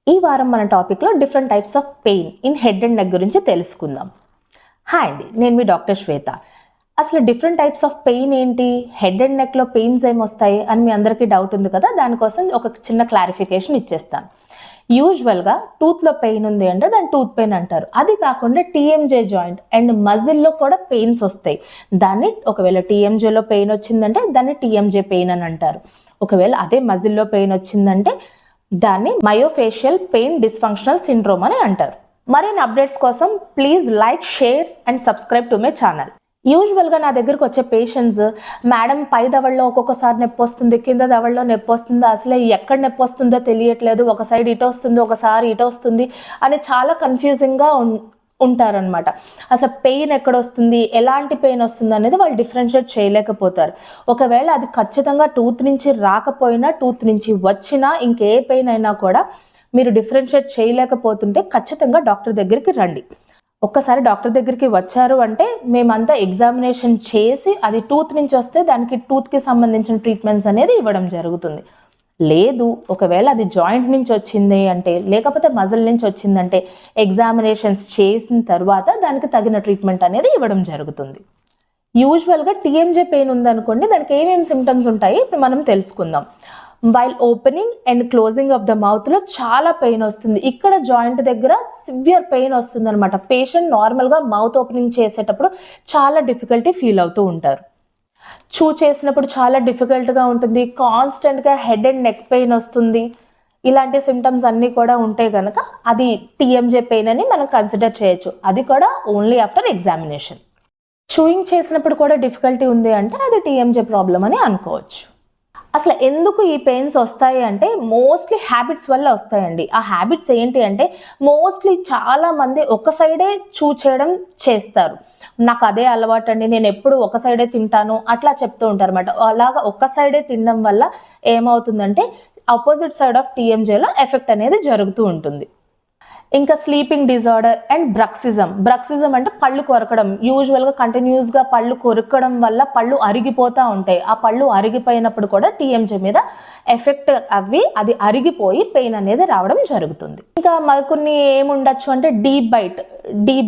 ఈ వారం మన టాపిక్లో different types of pain in head and neck గురించి తెలుసుకుందాం. హాయ్ అండి, నేను మీ డాక్టర్ శ్వేత. అసలు డిఫరెంట్ టైప్స్ ఆఫ్ పెయిన్ ఏంటి, హెడ్ అండ్ నెక్లో పెయిన్స్ ఏమొస్తాయి అని మీ అందరికీ డౌట్ ఉంది కదా. దానికోసం ఒక చిన్న క్లారిఫికేషన్ ఇచ్చేస్తాను. యూజువల్గా టూత్లో పెయిన్ ఉంది అంటే దాన్ని టూత్ పెయిన్ అంటారు. అది కాకుండా టీఎంజే జాయింట్ అండ్ మజిల్లో కూడా పెయిన్స్ వస్తాయి. దాన్ని ఒకవేళ టీఎంజేలో పెయిన్ వచ్చిందంటే దాన్ని టీఎంజే పెయిన్ అని అంటారు. ఒకవేళ అదే మజిల్లో పెయిన్ వచ్చిందంటే దాన్ని మయోఫేషియల్ పెయిన్ డిస్ఫంక్షనల్ సిండ్రోమ్ అని అంటారు. మరిన్ని అప్డేట్స్ కోసం please like, share and subscribe to my channel. యూజువల్గా నా దగ్గరకు వచ్చే పేషెంట్స్, మేడం పై దవడలో ఒక్కొక్కసారి నొప్పి వస్తుంది, కింద దవడలో నొప్పి వస్తుంది, అసలే ఎక్కడ నొప్పి వస్తుందో తెలియట్లేదు, ఒక సైడ్ ఇటు వస్తుంది ఒకసారి ఇటు వస్తుంది అని చాలా కన్ఫ్యూజింగ్గా ఉంటారనమాట. అసలు పెయిన్ ఎక్కడ వస్తుంది, ఎలాంటి పెయిన్ వస్తుంది అనేది వాళ్ళు డిఫరెన్షియేట్ చేయలేకపోతారు. ఒకవేళ అది ఖచ్చితంగా టూత్ నుంచి రాకపోయినా, టూత్ నుంచి వచ్చినా, ఇంకే పెయిన్ అయినా కూడా మీరు డిఫరెన్షియేట్ చేయలేకపోతుంటే ఖచ్చితంగా డాక్టర్ దగ్గరికి రండి. ఒక్కసారి డాక్టర్ దగ్గరికి వచ్చారు అంటే మేమంతా ఎగ్జామినేషన్ చేసి అది టూత్ నుంచి వస్తే దానికి టూత్కి సంబంధించిన ట్రీట్మెంట్స్ అనేది ఇవ్వడం జరుగుతుంది. లేదు ఒకవేళ అది జాయింట్ నుంచి వచ్చింది అంటే, లేకపోతే మజిల్ నుంచి వచ్చిందంటే ఎగ్జామినేషన్స్ చేసిన తర్వాత దానికి తగిన ట్రీట్మెంట్ అనేది ఇవ్వడం జరుగుతుంది. యూజువల్గా టీఎంజే పెయిన్ ఉందనుకోండి, దానికి ఏమేమి సిమ్టమ్స్ ఉంటాయి ఇప్పుడు మనం తెలుసుకుందాం. While opening and closing of the మౌత్లో చాలా పెయిన్ వస్తుంది. ఇక్కడ జాయింట్ దగ్గర సివియర్ పెయిన్ వస్తుంది అనమాట. పేషెంట్ నార్మల్గా మౌత్ ఓపెనింగ్ చేసేటప్పుడు చాలా డిఫికల్టీ ఫీల్ అవుతూ ఉంటారు. చూ చేసినప్పుడు చాలా డిఫికల్ట్గా ఉంటుంది, కాన్స్టెంట్గా హెడ్ అండ్ నెక్ పెయిన్ వస్తుంది. ఇలాంటి సిమ్టమ్స్ అన్నీ కూడా ఉంటే కనుక అది టీఎంజే పెయిన్ అని మనం కన్సిడర్ చేయొచ్చు. అది కూడా ఓన్లీ ఆఫ్టర్ ఎగ్జామినేషన్. చూయింగ్ చేసినప్పుడు కూడా డిఫికల్టీ ఉంది అంటే అది టీఎంజే ప్రాబ్లం అని అనుకోవచ్చు. అసలు ఎందుకు ఈ పెయిన్స్ వస్తాయి అంటే మోస్ట్లీ హ్యాబిట్స్ వల్ల వస్తాయండి. ఆ హ్యాబిట్స్ ఏంటి అంటే మోస్ట్లీ చాలా మంది ఒక సైడే చూ చేయడం చేస్తారు. నాకు అదే అలవాటు అండి, నేను ఎప్పుడు ఒక సైడే తింటాను అట్లా చెప్తూ ఉంటారు అన్నమాట. అలాగా ఒక సైడే తినడం వల్ల ఏమవుతుందంటే ఆపోజిట్ సైడ్ ఆఫ్ టీఎంజేలో ఎఫెక్ట్ అనేది జరుగుతూ ఉంటుంది. ఇంకా స్లీపింగ్ డిజార్డర్ అండ్ బ్రక్సిజం అంటే పళ్ళు కొరకడం. యూజువల్గా కంటిన్యూస్గా పళ్ళు కొరకడం వల్ల పళ్ళు అరిగిపోతూ ఉంటాయి. ఆ పళ్ళు అరిగిపోయినప్పుడు కూడా టీఎంజే మీద ఎఫెక్ట్ అవి అది అరిగిపోయి పెయిన్ అనేది రావడం జరుగుతుంది. ఇంకా మరికొన్ని ఏముండొచ్చు అంటే డీప్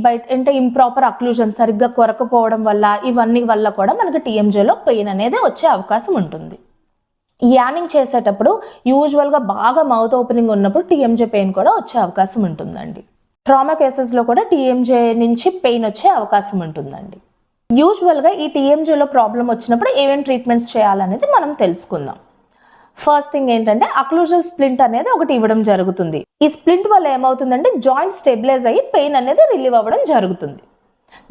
బైట్ అంటే ఇంప్రాపర్ అక్లూజన్, సరిగ్గా కొరకపోవడం వల్ల, ఇవన్నీ వల్ల కూడా మనకి టీఎంజేలో పెయిన్ అనేది వచ్చే అవకాశం ఉంటుంది. యానింగ్ చేసేటప్పుడు యూజువల్గా బాగా మౌత్ ఓపెనింగ్ ఉన్నప్పుడు టీఎంజే పెయిన్ కూడా వచ్చే అవకాశం ఉంటుందండి. ట్రామా కేసెస్లో కూడా టీఎంజే నుంచి పెయిన్ వచ్చే అవకాశం ఉంటుందండి. యూజువల్గా ఈ టీఎంజేలో ప్రాబ్లం వచ్చినప్పుడు ఏమేమి ట్రీట్మెంట్స్ చేయాలనేది మనం తెలుసుకుందాం. ఫస్ట్ థింగ్ ఏంటంటే అక్లూజల్ స్ప్లింట్ అనేది ఒకటి ఇవ్వడం జరుగుతుంది. ఈ స్ప్లింట్ వల్ల ఏమవుతుందంటే జాయింట్ స్టెబిలైజ్ అయ్యి పెయిన్ అనేది రిలీవ్ అవ్వడం జరుగుతుంది.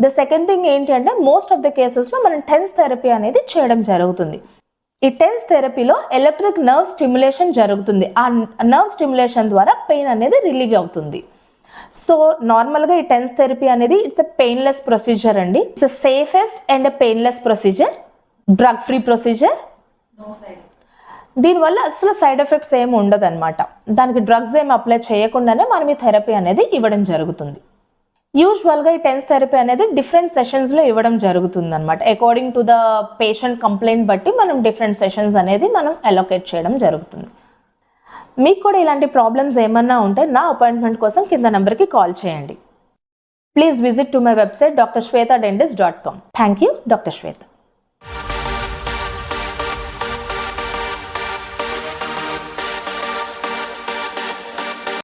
ద సెకండ్ థింగ్ ఏంటి అంటే మోస్ట్ ఆఫ్ ద కేసెస్లో మనం టెన్స్ థెరపీ అనేది చేయడం జరుగుతుంది. ఈ టెన్స్ థెరపీలో ఎలక్ట్రిక్ నర్వ్ స్టిమ్యులేషన్ జరుగుతుంది. ఆ నర్వ్ స్టిమ్యులేషన్ ద్వారా పెయిన్ అనేది రిలీవ్ అవుతుంది. సో నార్మల్గా ఈ టెన్స్ థెరపీ అనేది ఇట్స్ ఎ పెయిన్లెస్ ప్రొసీజర్ అండి. It's a safest and a painless procedure, drug free procedure. దీనివల్ల అసలు సైడ్ ఎఫెక్ట్స్ ఏమి ఉండదు అనమాట. దానికి డ్రగ్స్ ఏమి అప్లై చేయకుండానే మనం ఈ థెరపీ అనేది ఇవ్వడం జరుగుతుంది. యూజువల్గా ఈ టెన్స్ థెరపీ అనేది డిఫరెంట్ సెషన్స్లో ఇవ్వడం జరుగుతుంది అనమాట. According to the patient complaint బట్టి మనం డిఫరెంట్ సెషన్స్ అనేది మనం అలొకేట్ చేయడం జరుగుతుంది. మీకు కూడా ఇలాంటి ప్రాబ్లమ్స్ ఏమన్నా ఉంటే నా అపాయింట్మెంట్ కోసం కింద నెంబర్కి కాల్ చేయండి. Please visit to my website drshwetadentist.com. Thank you, doctor Shweta.